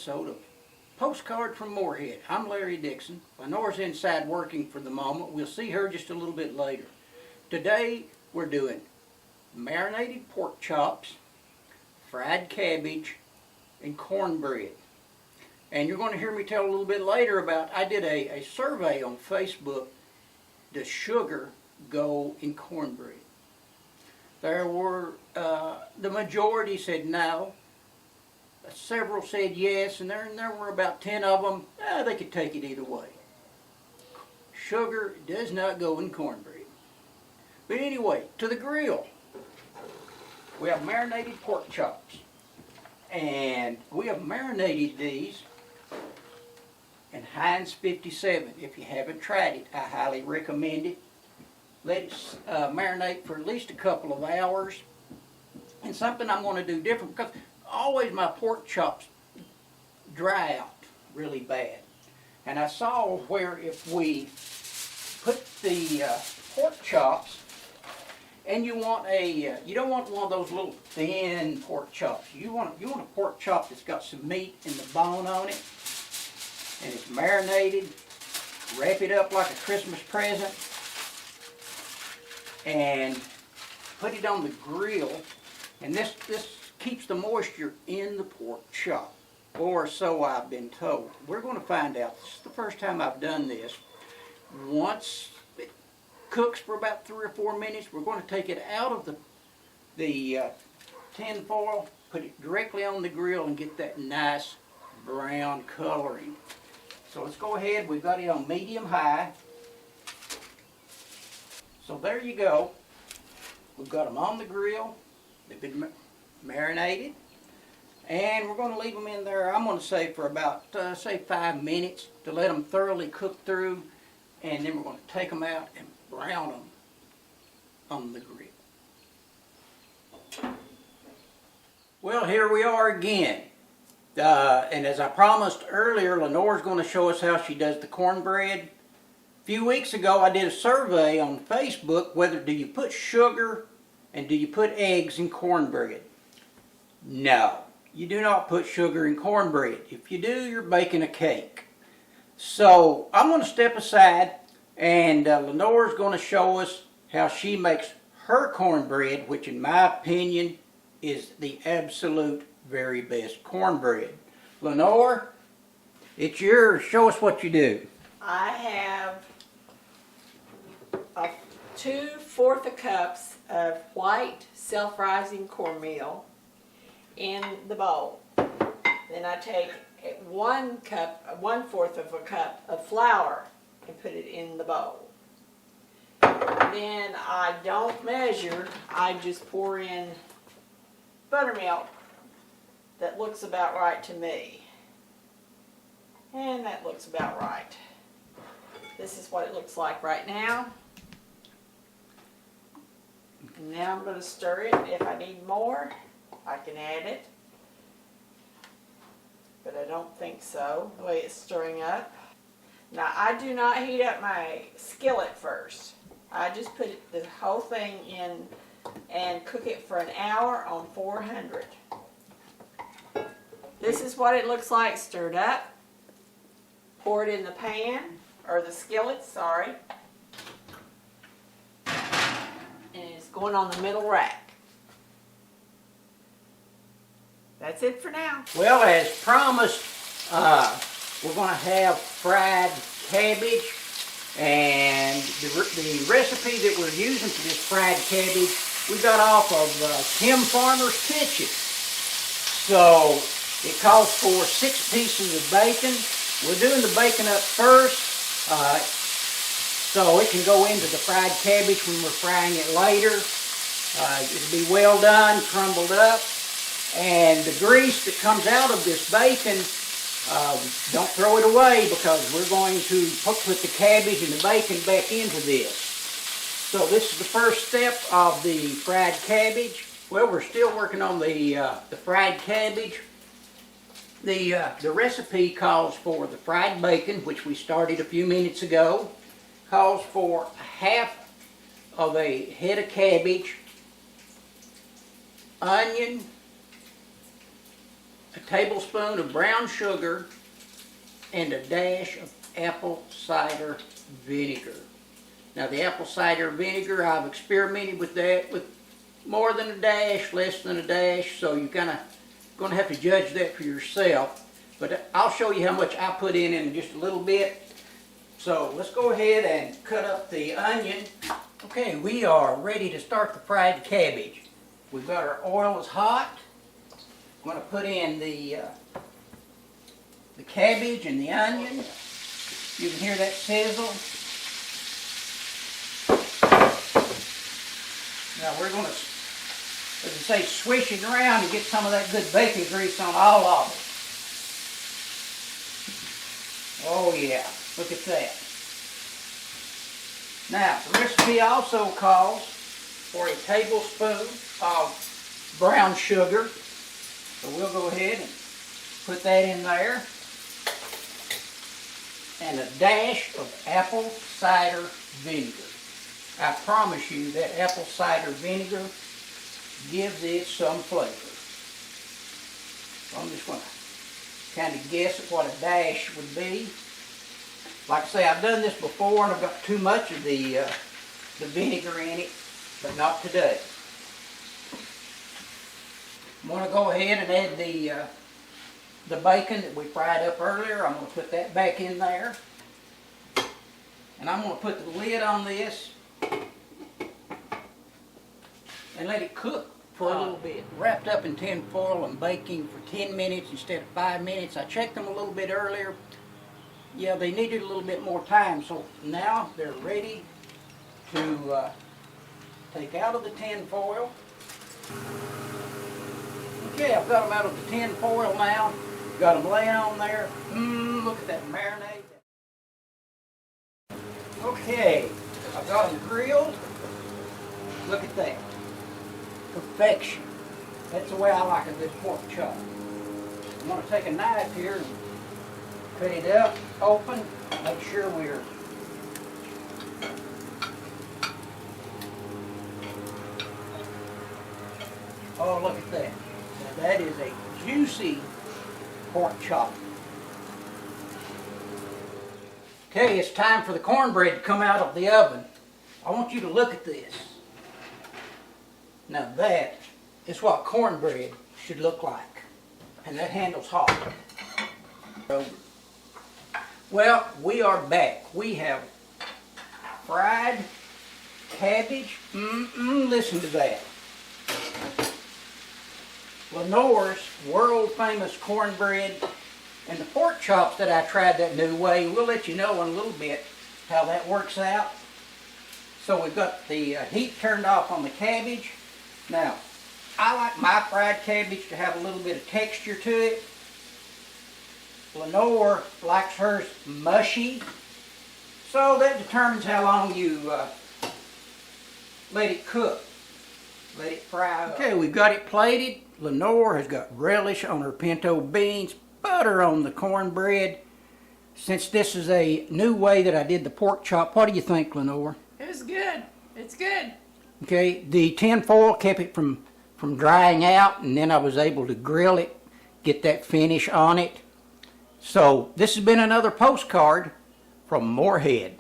episode of Postcard from Morehead. I'm Larry Dixon. Lenore's inside working for the moment. We'll see her just a little bit later. Today we're doing marinated pork chops, fried cabbage, and cornbread. And you're going to hear me tell a little bit later about, I did a survey on Facebook, does sugar go in cornbread? There were, the majority said no. Several said yes, and there were about 10 of them, they could take it either way. Sugar does not go in cornbread. But anyway, to the grill. We have marinated pork chops. And we have marinated these in Heinz 57. If you haven't tried it, I highly recommend it. Let it marinate for at least a couple of hours. And something I'm going to do different, because always my pork chops dry out really bad. And I saw where if we put the pork chops, and you want you don't want one of those little thin pork chops. You want a pork chop that's got some meat and the bone on it, and it's marinated. Wrap it up like a Christmas present, and put it on the grill. And this keeps the moisture in the pork chop, or so I've been told. We're going to find out. This is the first time I've done this. Once it cooks for about 3 or 4 minutes, we're going to take it out of the tin foil, put it directly on the grill, and get that nice brown coloring. So let's go ahead. We've got it on medium-high. So there you go. We've got them on the grill. They've been marinated, and we're going to leave them in there, I'm going to say, for about say 5 minutes to let them thoroughly cook through, and then we're going to take them out and brown them on the grill. Well, here we are again, and as I promised earlier, Lenore's going to show us how she does the cornbread. A few weeks ago I did a survey on Facebook, whether do you put sugar and do you put eggs in cornbread? No, you do not put sugar in cornbread. If you do, you're baking a cake. So I'm going to step aside, and Lenore's going to show us how she makes her cornbread, which in my opinion is the absolute very best cornbread. Lenore, it's yours. Show us what you do. I have 2/4 cups of white self-rising cornmeal in the bowl. Then I take 1/4 of a cup of flour and put it in the bowl. Then I don't measure, I just pour in buttermilk that looks about right to me. And that looks about right. This is what it looks like right now. And now I'm going to stir it. If I need more, I can add it. But I don't think so, the way it's stirring up. Now, I do not heat up my skillet first. I just put the whole thing in and cook it for an hour on 400. This is what it looks like stirred up. Pour it in the pan, or the skillet, sorry. And it's going on the middle rack. That's it for now. Well, as promised, we're going to have fried cabbage, and the recipe that we're using for this fried cabbage we got off of Tim Farmer's Kitchen. So it calls for 6 pieces of bacon. We're doing the bacon up first, so it can go into the fried cabbage when we're frying it later. It'll be well done, crumbled up. And the grease that comes out of this bacon, don't throw it away, because we're going to put the cabbage and the bacon back into this. So this is the first step of the fried cabbage. Well, we're still working on the fried cabbage. The recipe calls for the fried bacon, which we started a few minutes ago. Calls for 1/2 of a head of cabbage, onion, a tablespoon of brown sugar, and a dash of apple cider vinegar. Now the apple cider vinegar, I've experimented with that with more than a dash, less than a dash, so you're kind of going to have to judge that for yourself. But I'll show you how much I put in just a little bit. So let's go ahead and cut up the onion. Okay, we are ready to start the fried cabbage. We've got our oil is hot. I'm going to put in the cabbage and the onion. You can hear that sizzle. Now we're going to, as I say, swish it around and get some of that good bacon grease on all of it. Oh yeah, look at that. Now, the recipe also calls for a tablespoon of brown sugar. So we'll go ahead and put that in there. And a dash of apple cider vinegar. I promise you that apple cider vinegar gives it some flavor. So I'm just going to kind of guess at what a dash would be. Like I say, I've done this before and I've got too much of the vinegar in it, but not today. I'm going to go ahead and add the bacon that we fried up earlier. I'm going to put that back in there. And I'm going to put the lid on this and let it cook for a little bit. Wrapped up in tin foil and baking for 10 minutes instead of 5 minutes. I checked them a little bit earlier. Yeah, they needed a little bit more time, so now they're ready to take out of the tin foil. Okay, I've got them out of the tin foil now. Got them laying on there. Look at that marinade. Okay, I've got them grilled. Look at that. Perfection. That's the way I like a good pork chop. I'm going to take a knife here and cut it up, open, make sure we're oh, look at that. Now that is a juicy pork chop. Okay, it's time for the cornbread to come out of the oven. I want you to look at this. Now that is what cornbread should look like. And that handle's hot. Well, we are back. We have fried cabbage. Listen to that. Lenore's world famous cornbread and the pork chops that I tried that new way. We'll let you know in a little bit how that works out. So we've got the heat turned off on the cabbage. Now, I like my fried cabbage to have a little bit of texture to it. Lenore likes hers mushy. So that determines how long you let it cook. Let it fry up. Okay, we've got it plated. Lenore has got relish on her pinto beans, butter on the cornbread. Since this is a new way that I did the pork chop, what do you think, Lenore? It was good. It's good. Okay, the tin foil kept it from drying out, and then I was able to grill it, get that finish on it. So this has been another postcard from Morehead.